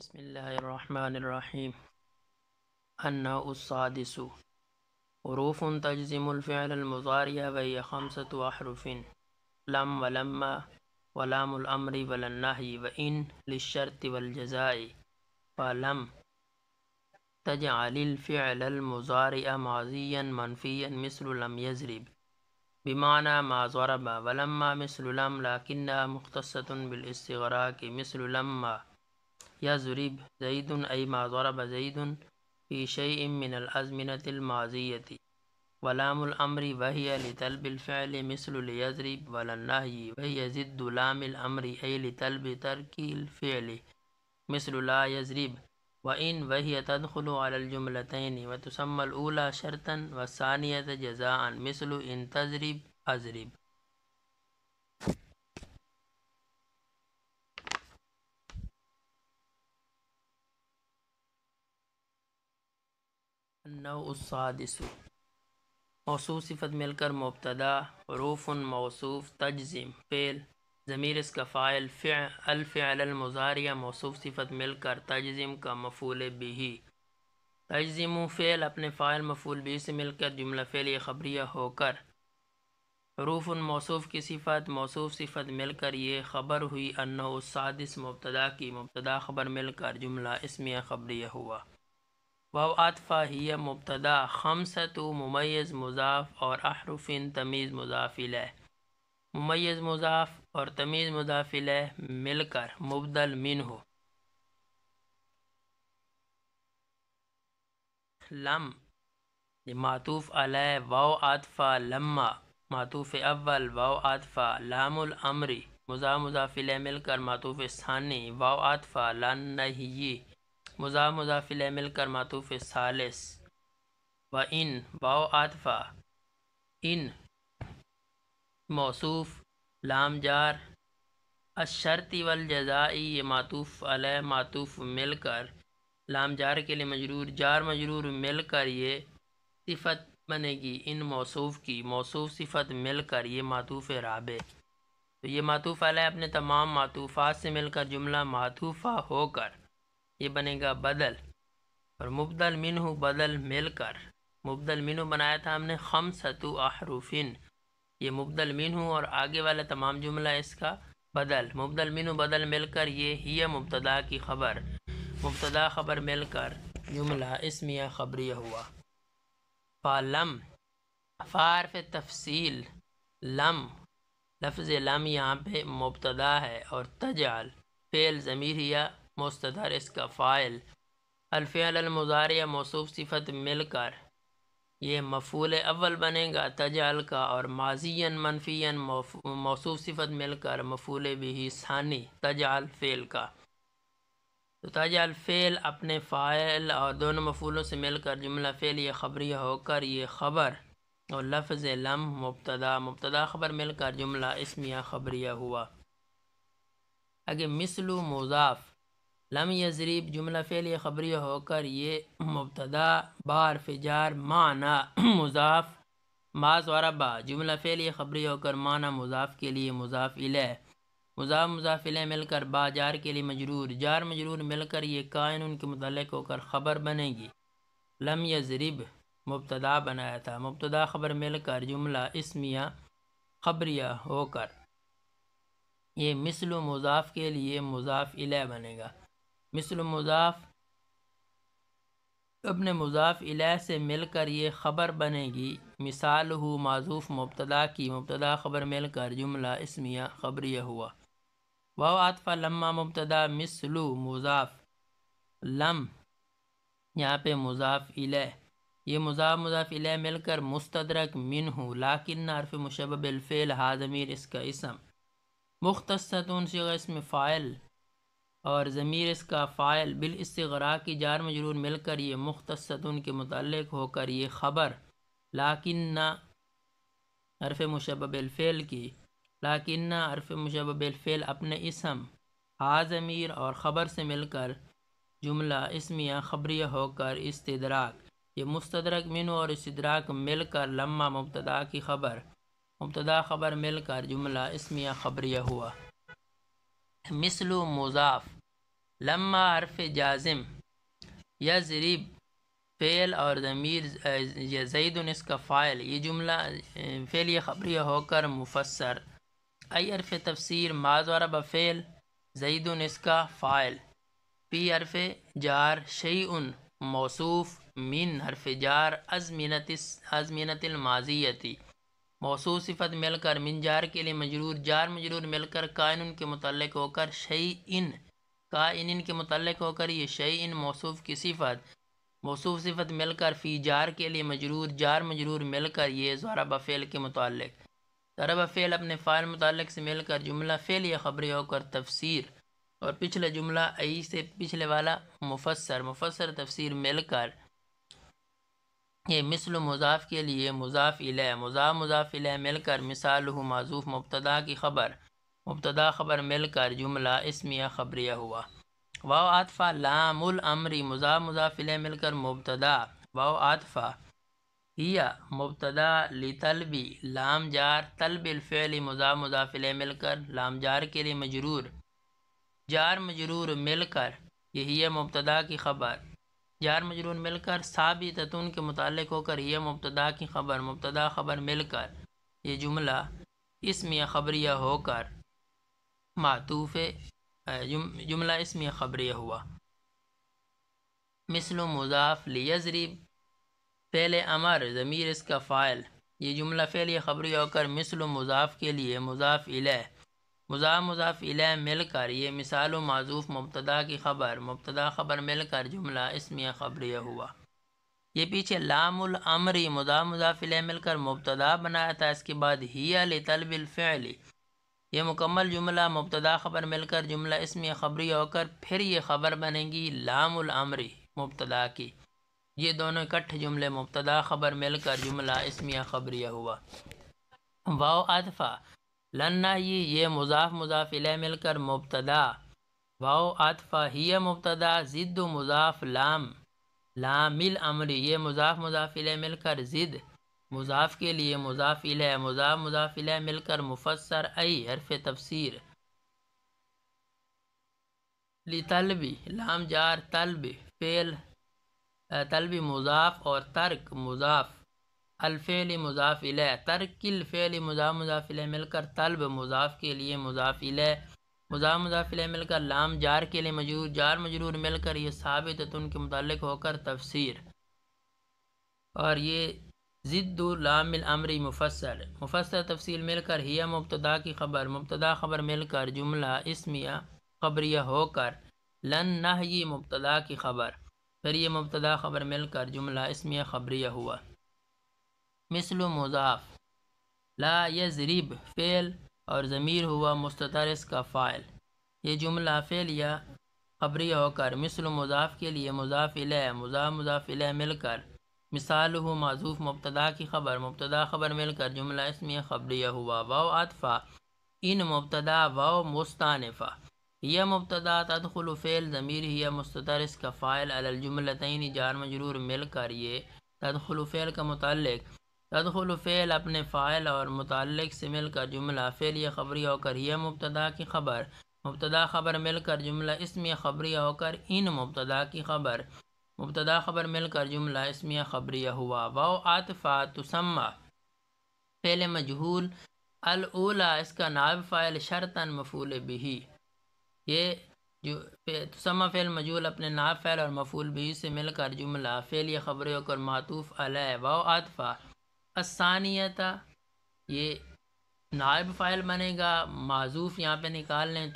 بسم الله الرحمن الرحيم. النوع السادس حروف تجزم الفعل المضارع وهي 5 أحرف: لم ولما ولام الأمر وللنهي وإن للشرط والجزاء. فلم تجعل الفعل المضارع ماضيا منفيا مثل لم يضرب بمعنى ما ضرب، ولما مثل لم لكنها مختصة بالاستغراق مثل لما يضرب زيد أي ما ضرب زيد في شيء من الأزمنة الماضية. ولام الأمر وهي لطلب الفعل مثل ليضرب، وللنهي وهي ضد لام الأمر أي لطلب ترك الفعل مثل لا يضرب. وإن وهي تدخل على الجملتين وتسمى الأولى شرطا والثانية جزاء مثل إن تضرب أضرب. النوع السادس موصوف صفت مل کر مبتدا، حروف موصوف تجزم فعل ضمیر اس کا فاعل، الفعل المضارع موصوف صفت مل کر تجزم کا مفعول به. تجزم فعل اپنے فاعل مفعول به سے مل کر جملہ فعلیہ خبریہ ہو کر، حروف موصوف کی صفت موصوف صفت مل کر یہ خبر ہوئی النوع السادس مبتدا کی، مبتدا خبر مل کر جملہ اسمیہ خبریہ ہوا. واو عطفہ ہی مبتدا، خمسۃ ممیز مضاف اور احرف تمیز مضاف الیہ. ممیز مضاف اور تمیز مضاف الیہ مل کر مبدل منہ. لم معطوف علیہ واو عطفہ لما، معطوف اول واو عطفہ لام الامر مضاف مضاف الیہ مل کر معطوف ثانی واو عطفہ للنہی مضاف مضاف الیہ مل کر معطوف ثالث. و ان واو عطفہ ان موصوف لام جار الشرطی والجزائی یہ معطوف علیہ معطوف مل کر لام جار کے لیے مجرور جار مجرور مل کر یہ صفت بنے گی ان موصوف کی، موصوف صفت مل کر یہ معطوف رابع. تو یہ معطوف علیہ اپنے تمام معطوفات سے مل کر جملہ معطوفہ ہو کر یہ بنے گا بدل، اور مبدل منہ بدل مل کر مبدل منہ بنایا تھا ہم نے خمسۃ احرفن، یہ مبدل منہ اور آگے والا تمام جملہ اس کا بدل، مبدل منہ بدل مل کر یہ ہی مبتدا کی خبر، مبتدا خبر مل کر جملہ اسمیہ خبریہ ہوا. فلم فارف تفصیل لم، لفظ لم یہاں پہ مبتدا ہے اور تجعل فعل ضمیر یا مستتر اس کا فاعل، الفعل المضارع موصوف صفت مل کر یہ مفعول اول بنے گا تجعل کا، اور ماضیاً منفیاً موصوف صفت مل کر مفعول به ثانی تجعل فعل کا. تو تجعل فعل اپنے فاعل اور دونوں مفعولوں سے مل کر جملہ فعل یہ خبریہ ہو کر یہ خبر، اور لفظ لم مبتدا، مبتدا خبر مل کر جملہ اسمیہ خبریہ ہوا. اگر مثل مضاف لم یضرب جملہ فعل یہ خبریہ ہو کر یہ مبتدا بحرف جار معنی مضاف ما ضربہ جملہ فعل یہ خبریہ ہو کر معنی مضاف کے لیے مضاف الیہ، مضاف مضاف الیہ مل کر با جار کے لیے مجرور جار مجرور مل کر یہ کائن ان کے متعلق ہو کر خبر بنے گی. لم یضرب مبتدا بنایا تھا، مبتدا خبر مل کر جملہ اسمیہ خبریہ ہو کر یہ مثل مضاف کے لیے مضاف الیہ بنے گا. مثل مضاف اپنے مضاف الیہ سے مل کر یہ خبر بنے گی مثال ہو معذوف مبتدا کی، مبتدا خبر مل کر جملہ اسمیہ خبریہ ہوا. واو عطفہ لما مبتدا مثل مضاف لم یہاں پہ مضاف الیہ، یہ مضاف مضاف الیہ مل کر مستدرک منہ لیکن حرف مشبہ بالفعل ہا ضمیر اس کا اسم، مختصۃ صیغہ اسم فاعل اور ضمیر اس کا فاعل بالاستغراق کی جار مجرور مل کر یہ مختصۃ کے متعلق ہو کر یہ خبر، لیکن حرف مشبہ بالفعل کی، لیکن حرف مشبہ بالفعل اپنے اسم ہا ضمیر اور خبر سے مل کر جملہ اسمیہ خبریہ ہو کر استدراک، یہ مستدرک منہ اور استدراک مل کر لما مبتدا کی خبر، مبتدا خبر مل کر جملہ اسمیہ خبریہ ہوا. مثل مضاف لما حرف جازم، یضرب فعل اور ضمیر زید اس کا فاعل، یہ جملہ فعل یہ خبریہ ہو کر مفسر. ای حرف تفسیر ما ضرب فعل، زید اس کا فاعل. پی حرف جار شیء موصوف، من حرف جار ازمنت الماضیتی، موصوف صفت مل کر من جار کے لیے مجرور، جار مجرور مل کر کائن کے متعلق ہو کر شیء کائن کے متعلق ہو کر یہ شیء موصوف کی صفت، موصوف صفت مل کر فی جار کے لیے مجرور، جار مجرور مل کر یہ ضرب فعل کے متعلق، ضرب فعل اپنے فاعل متعلق سے مل کر جملہ فعل یا خبری ہو کر تفسیر، اور پچھلا جملہ ای سے پچھلے والا مفسر تفسیر مل کر یہ مثل مضاف کے لیے مضاف الیہ، مضاف الیہ مل کر مثالہ معذوف مبتدا کی خبر، مبتدا خبر مل کر جملہ اسمیہ خبریہ ہوا. واو عاطفہ لام الامر مضاف الیہ مل کر مبتدا، واو عاطفہ ہیا مبتدا لطلبی، لام جار طلب الفعل مضاف الیہ مل کر لام جار کے لیے مجرور، جار مجرور مل کر یہ مبتدا کی خبر، جار مجرور مل کر ثابتتن کے متعلق ہو کر یہ مبتدا کی خبر، مبتدا خبر مل کر یہ جملہ اسمیہ خبریہ ہو کر معطوف جملہ اسمیہ خبریہ ہوا. مثل مضاف لیضرب فعل امر ضمیر اس کا فاعل، یہ جملہ فعل خبریہ ہو کر مثل مضاف کے لیے مضاف الیہ، مضاف الیہ مل کر یہ مثال و معذوف مبتدا کی خبر، مبتدا خبر مل کر جملہ اسمیہ خبریہ ہوا. یہ پیچھے لام الامری مضاف الیہ مل کر مبتدا بنایا تھا، اس کے بعد ہیا لطلب الفعل، یہ مکمل جملہ مبتدا خبر مل کر جملہ اسمیہ خبریہ ہو کر پھر یہ خبر بنے گی لام الامری مبتدا کی، یہ دونوں اکٹھے جملے مبتدا خبر مل کر جملہ اسمیہ خبریہ ہوا. واو عاطفہ لن یہ مضاف الیہ مل کر مبتدا، واو عاطفہ ہی مبتدا ضد مضاف لام الامر، یہ مضاف الیہ مل کر ضد مضاف کے لیے مضاف الیہ مل کر مفسر ای حرف تفسیر. لطلبی لام جار طلب فعل طلبی مضاف اور ترک مضاف، الفعل مضاف الیہ، ترک الفعل مضاف الیہ مل کر طلب مضاف کے لیے مضاف الیہ مل کر لام جار کے لیے مجرور، جار مجرور مل کر یہ ثابتتن کے متعلق ہو کر تفسیر، اور یہ ضد لام الامر مفسر تفصیل مل کر ہی مبتدا کی خبر، مبتدا خبر مل کر جملہ اسمیہ خبریہ ہو کر لن نہی مبتدا کی خبر، پھر یہ مبتدا خبر مل کر جملہ اسمیہ خبریہ ہوا. مثل مضاف لا یضرب فعل اور ضمیر ہوا مستتر اس کا فاعل، یہ جملہ فعل یا خبریہ ہو کر مثل مضاف کے لیے مضاف الیہ مل کر مثالہ معذوف مبتدا کی خبر، مبتدا خبر مل کر جملہ اسمیہ خبریہ ہوا. واو عاطفہ ان مبتدا واو مستانفہ، یہ مبتدا تدخل فعل ضمیر ہی مستتر اس کا فاعل علی الجملتین، جار مجرور مل کر یہ تدخل فعل کا متعلق، تدخل فعل اپنے فاعل اور متعلق سے مل کر جملہ فعل یا خبریہ ہو کر یہ مبتدا کی خبر، مبتدا خبر مل کر جملہ اسمیہ خبریہ ہو کر ان مبتدا کی خبر، مبتدا خبر مل کر جملہ اسمیہ خبریہ ہوا. واو عاطفہ تسمى فعل مجہول الاولی اس کا نائب فاعل شرطا مفعول به، یہ جو تسمى فعل مجہول اپنے نائب فاعل اور مفعول به سے مل کر جملہ فعل یا خبریہ ہو کر معطوف علیہ. واو عاطفہ الثانیۃ یہ نائب فاعل بنے گا، معذوف یہاں پہ نکال لیں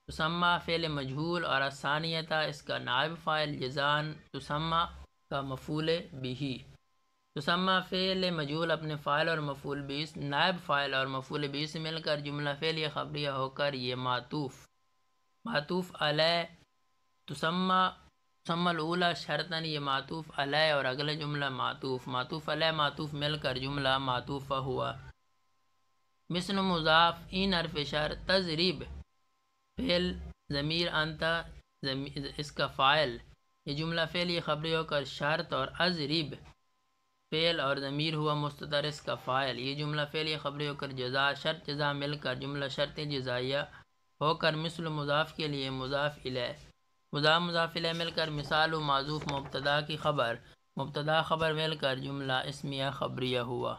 تسمى فعل مجہول اور الثانیۃ اس کا نائب فاعل جزان تسمى کا مفعول به، تسمى فعل مجہول اپنے فاعل اور مفعول به نائب فاعل اور مفعول به سے مل کر جملہ فعل یا خبریہ ہو کر یہ معطوف علیہ تسمى الاولی شرطاً، یہ معطوف علیہ اور اگلا جملہ معطوف علیہ معطوف مل کر جملہ معطوفہ ہوا. مثل مضاف ان حرف شرط تضرب فعل ضمیر انت اس کا فاعل، یہ جملہ فعل یہ خبری ہو کر شرط، اور اضرب فعل اور ضمیر ہوا مستتر اس کا فاعل، یہ جملہ فعل یہ خبری ہو کر جزا، شرط جزا مل کر جملہ شرط جزائیہ ہو کر مثل مضاف کے لیے مضاف الیہ، مضاف الیہ مل کر مثال و معذوف مبتدا کی خبر، مبتدا خبر مل کر جملہ اسمیہ خبریہ ہوا۔